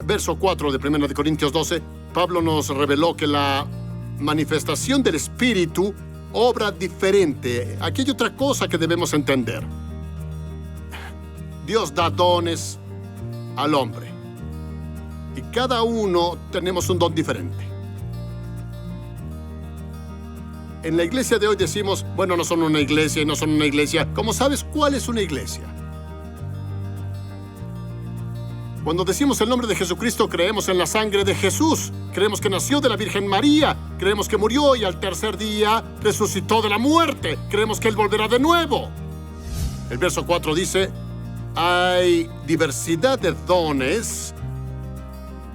verso 4 de 1 Corintios 12, Pablo nos reveló que la manifestación del Espíritu obra diferente. Aquí hay otra cosa que debemos entender. Dios da dones al hombre. Y cada uno tenemos un don diferente. En la iglesia de hoy decimos, bueno, no son una iglesia y no son una iglesia. ¿Cómo sabes cuál es una iglesia? Cuando decimos el nombre de Jesucristo, creemos en la sangre de Jesús. Creemos que nació de la Virgen María. Creemos que murió y al tercer día resucitó de la muerte. Creemos que Él volverá de nuevo. El verso 4 dice, hay diversidad de dones,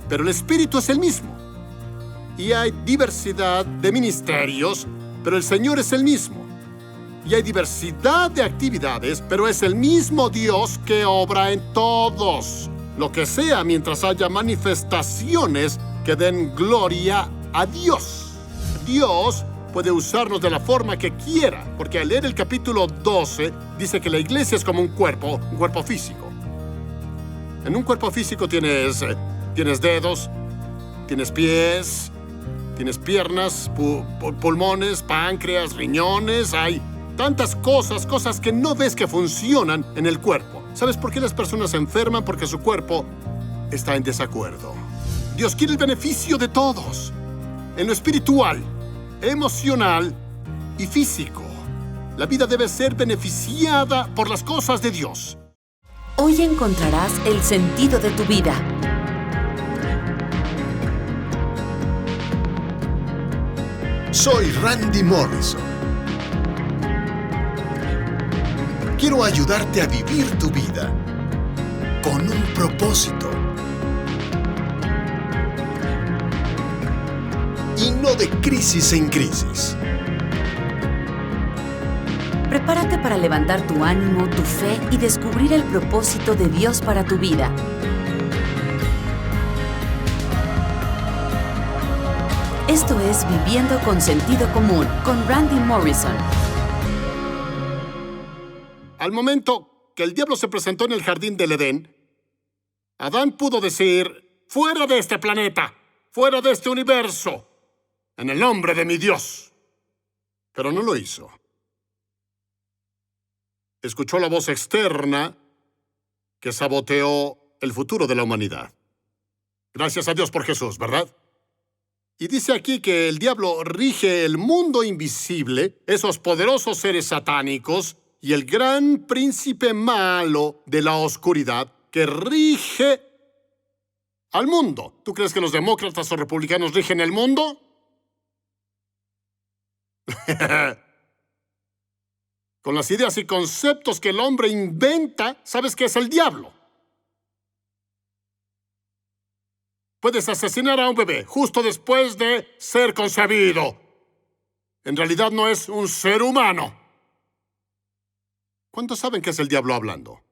pero el Espíritu es el mismo. Y hay diversidad de ministerios, pero el Señor es el mismo. Y hay diversidad de actividades, pero es el mismo Dios que obra en todos. Lo que sea mientras haya manifestaciones que den gloria a Dios. Dios puede usarnos de la forma que quiera, porque al leer el capítulo 12 dice que la iglesia es como un cuerpo físico. En un cuerpo físico tienes dedos, tienes pies, tienes piernas, pulmones, páncreas, riñones. Hay tantas cosas que no ves que funcionan en el cuerpo. ¿Sabes por qué las personas se enferman? Porque su cuerpo está en desacuerdo. Dios quiere el beneficio de todos, en lo espiritual, emocional y físico. La vida debe ser beneficiada por las cosas de Dios. Hoy encontrarás el sentido de tu vida. Soy Randy Morrison. Quiero ayudarte a vivir tu vida con un propósito y no de crisis en crisis. Prepárate para levantar tu ánimo, tu fe y descubrir el propósito de Dios para tu vida. Esto es Viviendo con Sentido Común con Randy Morrison. Al momento que el diablo se presentó en el jardín del Edén, Adán pudo decir, fuera de este planeta, fuera de este universo, en el nombre de mi Dios. Pero no lo hizo. Escuchó la voz externa que saboteó el futuro de la humanidad. Gracias a Dios por Jesús, ¿verdad? Y dice aquí que el diablo rige el mundo invisible, esos poderosos seres satánicos, y el gran príncipe malo de la oscuridad que rige al mundo. ¿Tú crees que los demócratas o republicanos rigen el mundo? Con las ideas y conceptos que el hombre inventa, ¿sabes qué es el diablo? Puedes asesinar a un bebé justo después de ser concebido. En realidad no es un ser humano. ¿Cuántos saben que es el diablo hablando?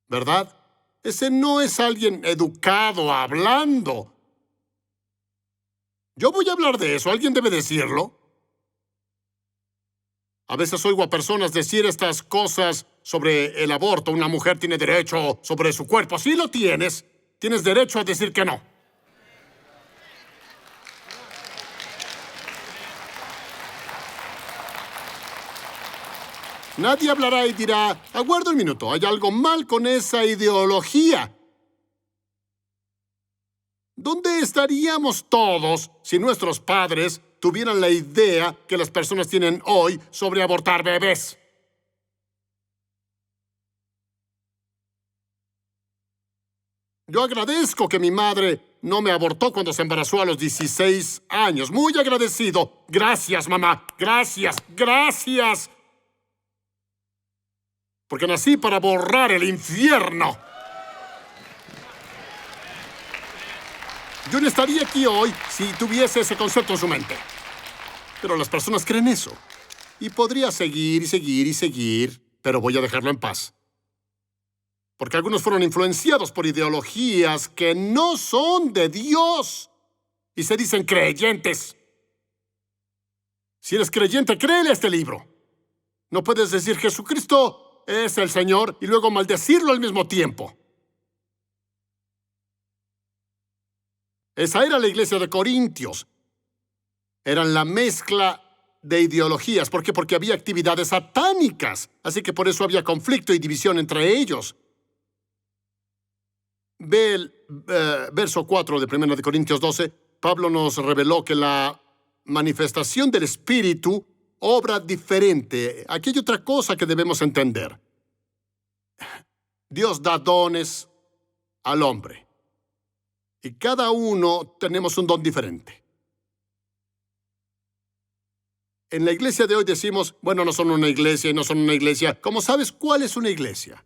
¿Verdad? Ese no es alguien educado hablando. Yo voy a hablar de eso. ¿Alguien debe decirlo? A veces oigo a personas decir estas cosas sobre el aborto. Una mujer tiene derecho sobre su cuerpo. Sí lo tienes. Tienes derecho a decir que no. Nadie hablará y dirá, aguarda un minuto, hay algo mal con esa ideología. ¿Dónde estaríamos todos si nuestros padres tuvieran la idea que las personas tienen hoy sobre abortar bebés? Yo agradezco que mi madre no me abortó cuando se embarazó a los 16 años. Muy agradecido. Gracias, mamá. Gracias. Gracias. Porque nací para borrar el infierno. Yo no estaría aquí hoy si tuviese ese concepto en su mente. Pero las personas creen eso. Y podría seguir y seguir y seguir, pero voy a dejarlo en paz. Porque algunos fueron influenciados por ideologías que no son de Dios. Y se dicen creyentes. Si eres creyente, créele este libro. No puedes decir Jesucristo es el Señor y luego maldecirlo al mismo tiempo. Esa era la iglesia de Corintios. Eran la mezcla de ideologías. ¿Por qué? Porque había actividades satánicas. Así que por eso había conflicto y división entre ellos. Ve el verso 4 de 1 de Corintios 12. Pablo nos reveló que la manifestación del Espíritu obra diferente. Aquí hay otra cosa que debemos entender. Dios da dones al hombre. Y cada uno tenemos un don diferente. En la iglesia de hoy decimos, bueno, no son una iglesia y no son una iglesia. ¿Cómo sabes cuál es una iglesia?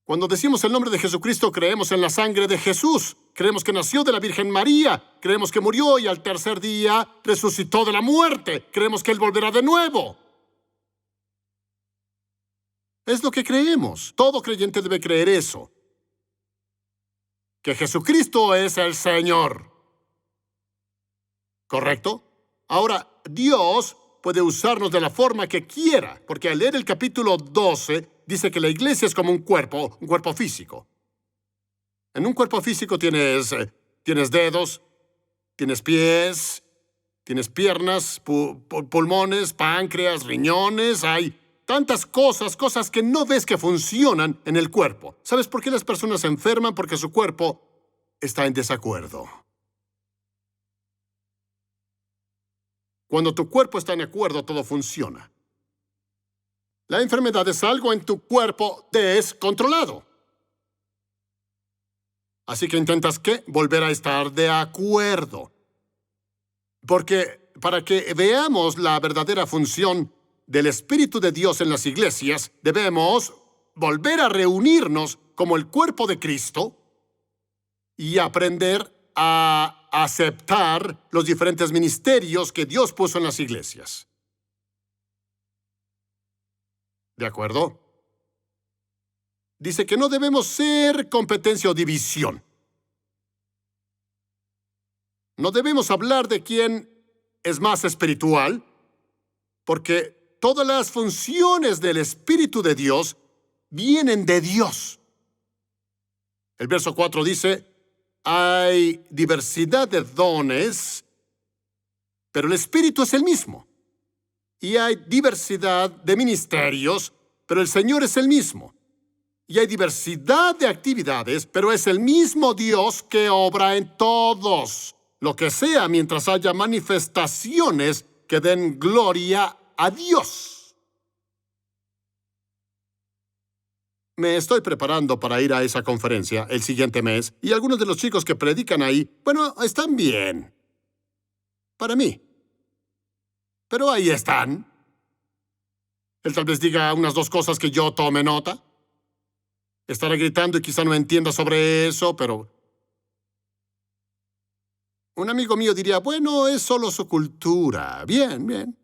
Cuando decimos el nombre de Jesucristo, creemos en la sangre de Jesús. Creemos que nació de la Virgen María. Creemos que murió y al tercer día resucitó de la muerte. Creemos que Él volverá de nuevo. Es lo que creemos. Todo creyente debe creer eso. Que Jesucristo es el Señor. ¿Correcto? Ahora, Dios puede usarnos de la forma que quiera, porque al leer el capítulo 12, dice que la iglesia es como un cuerpo físico. En un cuerpo físico tienes dedos, tienes pies, tienes piernas, pulmones, páncreas, riñones. Hay tantas cosas que no ves que funcionan en el cuerpo. ¿Sabes por qué las personas se enferman? Porque su cuerpo está en desacuerdo. Cuando tu cuerpo está en acuerdo, todo funciona. La enfermedad es algo en tu cuerpo descontrolado. Así que intentas, ¿qué? Volver a estar de acuerdo. Porque para que veamos la verdadera función del Espíritu de Dios en las iglesias, debemos volver a reunirnos como el cuerpo de Cristo y aprender a aceptar los diferentes ministerios que Dios puso en las iglesias. ¿De acuerdo? Dice que no debemos ser competencia o división. No debemos hablar de quién es más espiritual, porque todas las funciones del Espíritu de Dios vienen de Dios. El verso 4 dice, hay diversidad de dones, pero el Espíritu es el mismo. Y hay diversidad de ministerios, pero el Señor es el mismo. Y hay diversidad de actividades, pero es el mismo Dios que obra en todos. Lo que sea mientras haya manifestaciones que den gloria a Dios. Me estoy preparando para ir a esa conferencia el siguiente mes y algunos de los chicos que predican ahí, bueno, están bien. Para mí. Pero ahí están. Él tal vez diga unas dos cosas que yo tome nota. Estará gritando y quizá no entienda sobre eso, pero un amigo mío diría, bueno, es solo su cultura. Bien, bien.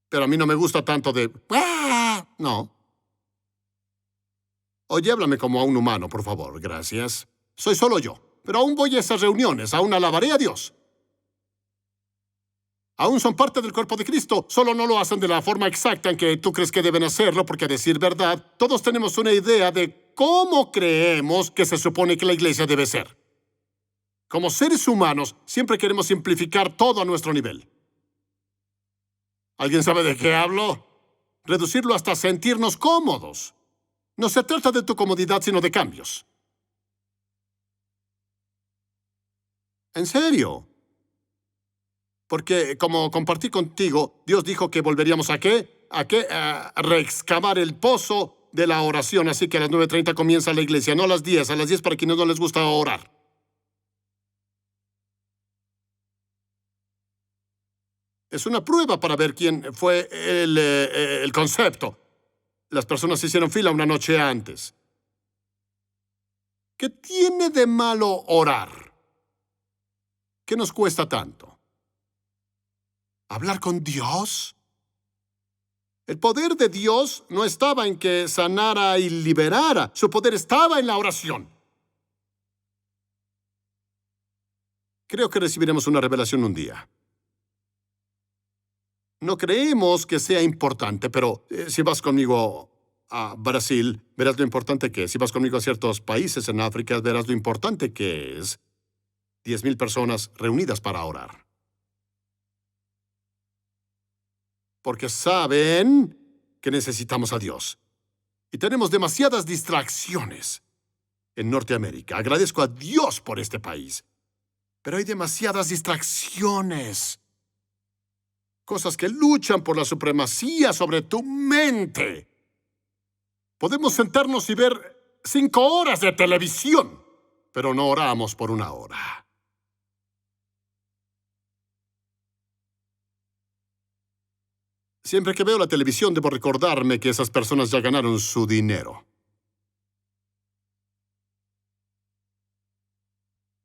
Pero a mí no me gusta tanto de, ¡ah! No. Oye, háblame como a un humano, por favor, gracias. Soy solo yo, pero aún voy a esas reuniones, aún alabaré a Dios. Aún son parte del cuerpo de Cristo, solo no lo hacen de la forma exacta en que tú crees que deben hacerlo, porque a decir verdad, todos tenemos una idea de cómo creemos que se supone que la iglesia debe ser. Como seres humanos, siempre queremos simplificar todo a nuestro nivel. ¿Alguien sabe de qué hablo? Reducirlo hasta sentirnos cómodos. No se trata de tu comodidad, sino de cambios. ¿En serio? Porque, como compartí contigo, Dios dijo que volveríamos ¿a qué? A reexcavar el pozo de la oración. Así que a las 9:30 comienza la iglesia, no a las 10. A las 10 para quienes no les gusta orar. Es una prueba para ver quién fue el concepto. Las personas hicieron fila una noche antes. ¿Qué tiene de malo orar? ¿Qué nos cuesta tanto? ¿Hablar con Dios? El poder de Dios no estaba en que sanara y liberara. Su poder estaba en la oración. Creo que recibiremos una revelación un día. No creemos que sea importante, pero si vas conmigo a Brasil, verás lo importante que es. Si vas conmigo a ciertos países en África, verás lo importante que es 10,000 personas reunidas para orar. Porque saben que necesitamos a Dios. Y tenemos demasiadas distracciones en Norteamérica. Agradezco a Dios por este país. Pero hay demasiadas distracciones. Cosas que luchan por la supremacía sobre tu mente. Podemos sentarnos y ver 5 horas de televisión, pero no oramos por 1 hora. Siempre que veo la televisión debo recordarme que esas personas ya ganaron su dinero.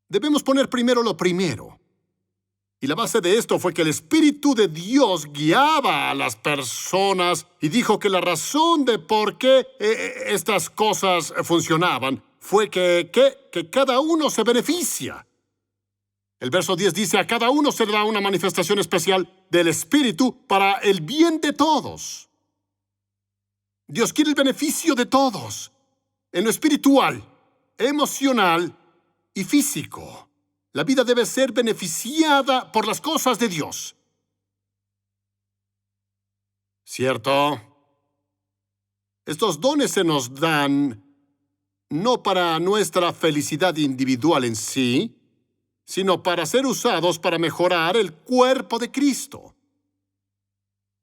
Debemos poner primero lo primero. Y la base de esto fue que el Espíritu de Dios guiaba a las personas y dijo que la razón de por qué estas cosas funcionaban fue que cada uno se beneficia. El verso 10 dice, a cada uno se le da una manifestación especial del Espíritu para el bien de todos. Dios quiere el beneficio de todos, en lo espiritual, emocional y físico. La vida debe ser beneficiada por las cosas de Dios. ¿Cierto? Estos dones se nos dan no para nuestra felicidad individual en sí, sino para ser usados para mejorar el cuerpo de Cristo.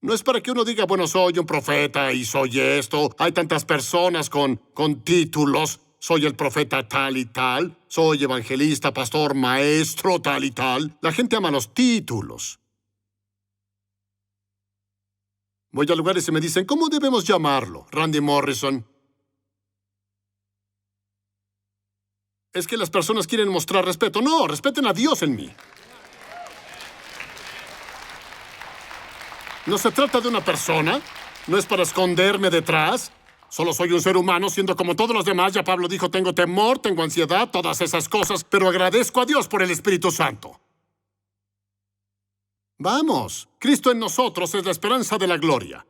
No es para que uno diga, bueno, soy un profeta y soy esto. Hay tantas personas con títulos. Soy el profeta tal y tal. Soy evangelista, pastor, maestro tal y tal. La gente ama los títulos. Voy a lugares y me dicen, ¿cómo debemos llamarlo? Randy Morrison. Es que las personas quieren mostrar respeto. No, respeten a Dios en mí. No se trata de una persona. No es para esconderme detrás. Solo soy un ser humano, siendo como todos los demás. Ya Pablo dijo, tengo temor, tengo ansiedad, todas esas cosas, pero agradezco a Dios por el Espíritu Santo. Vamos, Cristo en nosotros es la esperanza de la gloria.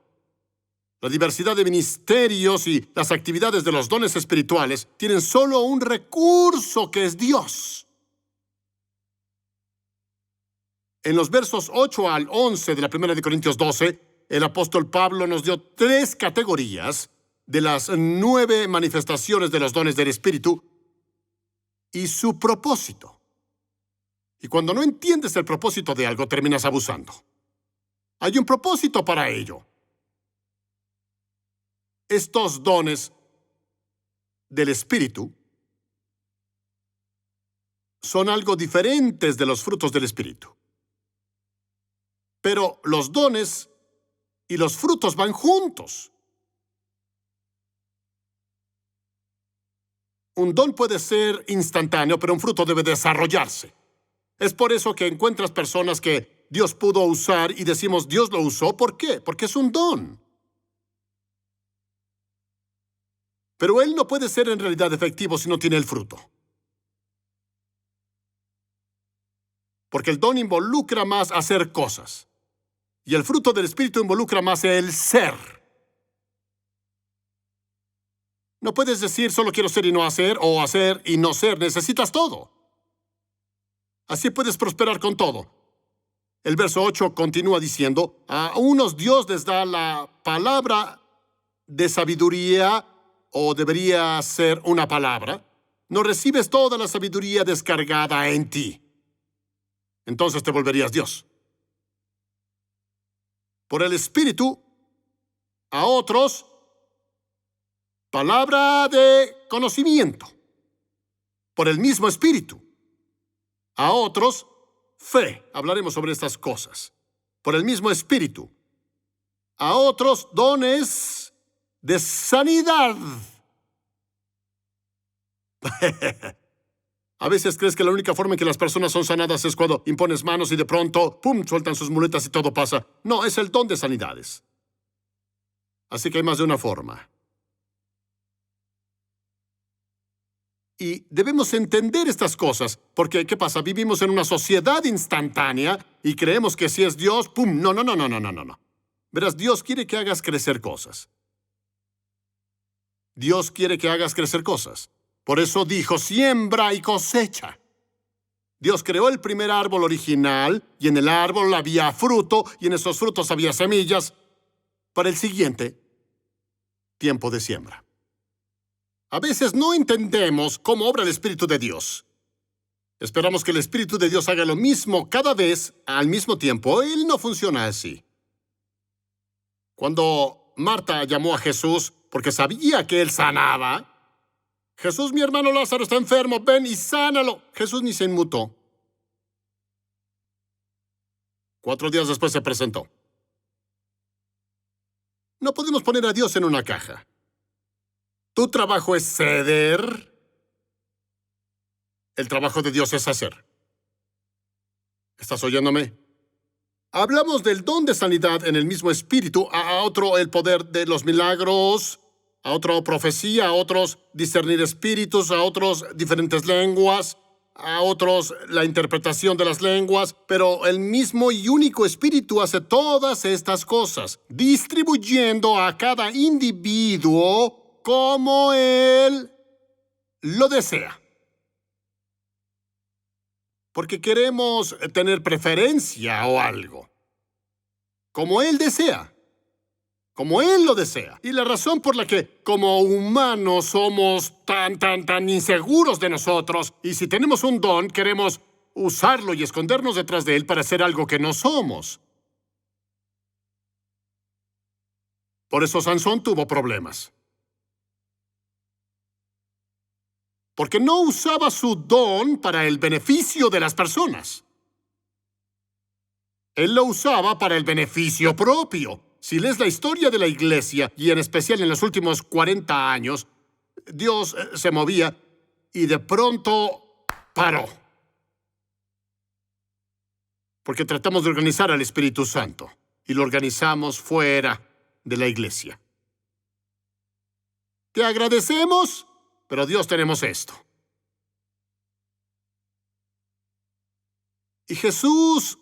La diversidad de ministerios y las actividades de los dones espirituales tienen solo un recurso que es Dios. En los versos 8 al 11 de la 1 de Corintios 12, el apóstol Pablo nos dio 3 categorías de las 9 manifestaciones de los dones del Espíritu y su propósito. Y cuando no entiendes el propósito de algo, terminas abusando. Hay un propósito para ello. Estos dones del Espíritu son algo diferentes de los frutos del Espíritu. Pero los dones y los frutos van juntos. Un don puede ser instantáneo, pero un fruto debe desarrollarse. Es por eso que encuentras personas que Dios pudo usar y decimos, Dios lo usó. ¿Por qué? Porque es un don. Pero él no puede ser en realidad efectivo si no tiene el fruto. Porque el don involucra más hacer cosas. Y el fruto del Espíritu involucra más el ser. No puedes decir solo quiero ser y no hacer, o hacer y no ser. Necesitas todo. Así puedes prosperar con todo. El verso 8 continúa diciendo, a unos Dios les da la palabra de sabiduría, o debería ser una palabra. No recibes toda la sabiduría descargada en ti. Entonces te volverías Dios. Por el Espíritu, a otros, palabra de conocimiento. Por el mismo Espíritu. A otros, fe. Hablaremos sobre estas cosas. Por el mismo Espíritu. A otros, dones de sanidad. A veces crees que la única forma en que las personas son sanadas es cuando impones manos y de pronto, ¡pum!, sueltan sus muletas y todo pasa. No, es el don de sanidades. Así que hay más de una forma. Y debemos entender estas cosas, porque ¿qué pasa? Vivimos en una sociedad instantánea y creemos que si es Dios, ¡pum! No. Verás, Dios quiere que hagas crecer cosas. Dios quiere que hagas crecer cosas. Por eso dijo, siembra y cosecha. Dios creó el primer árbol original, y en el árbol había fruto, y en esos frutos había semillas para el siguiente tiempo de siembra. A veces no entendemos cómo obra el Espíritu de Dios. Esperamos que el Espíritu de Dios haga lo mismo cada vez al mismo tiempo. Él no funciona así. Cuando Marta llamó a Jesús porque sabía que él sanaba, Jesús, mi hermano Lázaro está enfermo, ven y sánalo. Jesús ni se inmutó. 4 días después se presentó. No podemos poner a Dios en una caja. Tu trabajo es ceder. El trabajo de Dios es hacer. ¿Estás oyéndome? Hablamos del don de sanidad en el mismo espíritu, a otro el poder de los milagros, a otro profecía, a otros discernir espíritus, a otros diferentes lenguas, a otros la interpretación de las lenguas, pero el mismo y único espíritu hace todas estas cosas, distribuyendo a cada individuo como él lo desea. Porque queremos tener preferencia o algo. Como él desea. Como él lo desea. Y la razón por la que como humanos somos tan inseguros de nosotros, y si tenemos un don, queremos usarlo y escondernos detrás de él para hacer algo que no somos. Por eso Sansón tuvo problemas. Porque no usaba su don para el beneficio de las personas. Él lo usaba para el beneficio propio. Si lees la historia de la iglesia, y en especial en los últimos 40 años, Dios se movía y de pronto paró. Porque tratamos de organizar al Espíritu Santo y lo organizamos fuera de la iglesia. Te agradecemos, pero Dios, tenemos esto. Y Jesús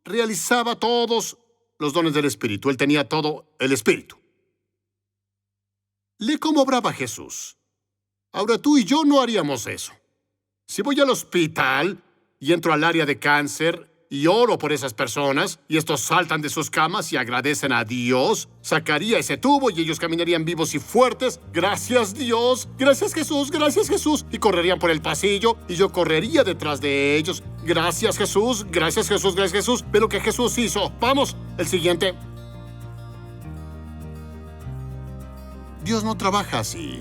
realizaba todos los dones del Espíritu. Él tenía todo el Espíritu. Lee cómo obraba Jesús. Ahora tú y yo no haríamos eso. Si voy al hospital y entro al área de cáncer y oro por esas personas, y estos saltan de sus camas y agradecen a Dios, sacaría ese tubo y ellos caminarían vivos y fuertes. Gracias, Dios. Gracias, Jesús. Gracias, Jesús. Y correrían por el pasillo y yo correría detrás de ellos. Gracias, Jesús. Gracias, Jesús. Gracias, Jesús. Ve lo que Jesús hizo. Vamos, el siguiente. Dios no trabaja así.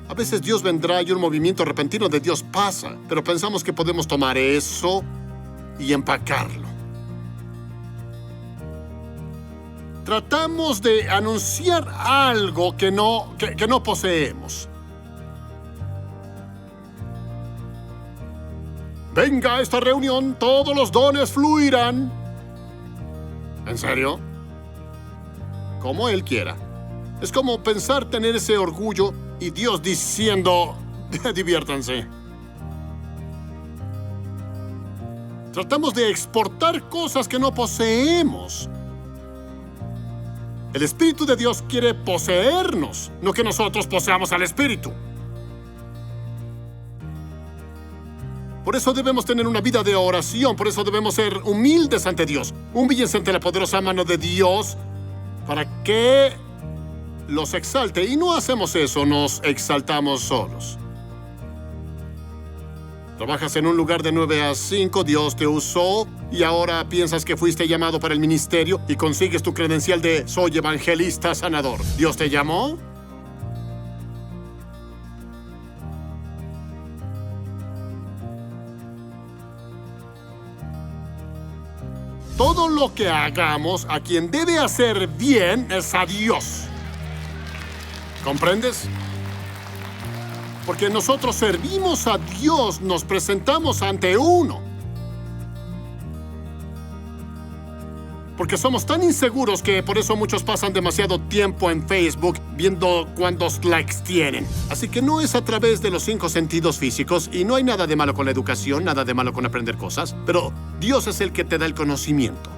A veces Dios vendrá y un movimiento repentino de Dios pasa, pero pensamos que podemos tomar eso y empacarlo. Tratamos de anunciar algo que no poseemos. Venga a esta reunión, todos los dones fluirán. ¿En serio? Como Él quiera. Es como pensar tener ese orgullo y Dios diciendo, diviértanse. Tratamos de exportar cosas que no poseemos. El Espíritu de Dios quiere poseernos, no que nosotros poseamos al Espíritu. Por eso debemos tener una vida de oración, por eso debemos ser humildes ante Dios. Humíllense ante la poderosa mano de Dios para que los exalte. Y no hacemos eso, nos exaltamos solos. Trabajas en un lugar de 9 a 5, Dios te usó y ahora piensas que fuiste llamado para el ministerio y consigues tu credencial de soy evangelista sanador. ¿Dios te llamó? Todo lo que hagamos, a quien debe hacer bien es a Dios. ¿Comprendes? Porque nosotros servimos a Dios, nos presentamos ante uno. Porque somos tan inseguros que por eso muchos pasan demasiado tiempo en Facebook viendo cuántos likes tienen. Así que no es a través de los 5 sentidos físicos y no hay nada de malo con la educación, nada de malo con aprender cosas, pero Dios es el que te da el conocimiento.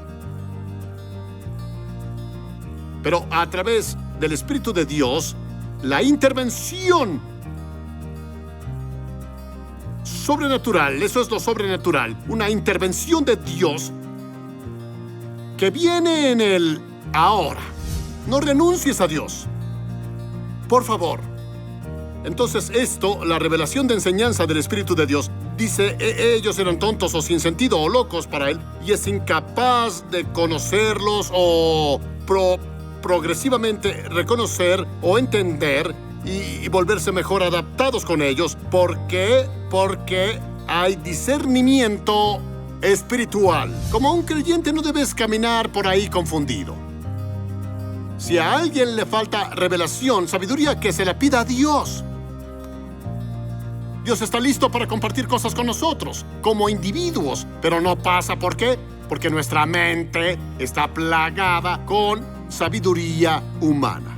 Pero a través del Espíritu de Dios, la intervención sobrenatural, eso es lo sobrenatural, una intervención de Dios que viene en el ahora. No renuncies a Dios, por favor. Entonces la revelación de enseñanza del Espíritu de Dios, dice, ellos eran tontos o sin sentido o locos para él, y es incapaz de conocerlos o progresivamente reconocer o entender y volverse mejor adaptados con ellos. ¿Por qué? Porque hay discernimiento espiritual. Como un creyente no debes caminar por ahí confundido. Si a alguien le falta revelación, sabiduría, que se la pida a Dios. Dios está listo para compartir cosas con nosotros, como individuos, pero no pasa. ¿Por qué? Porque nuestra mente está plagada con sabiduría humana.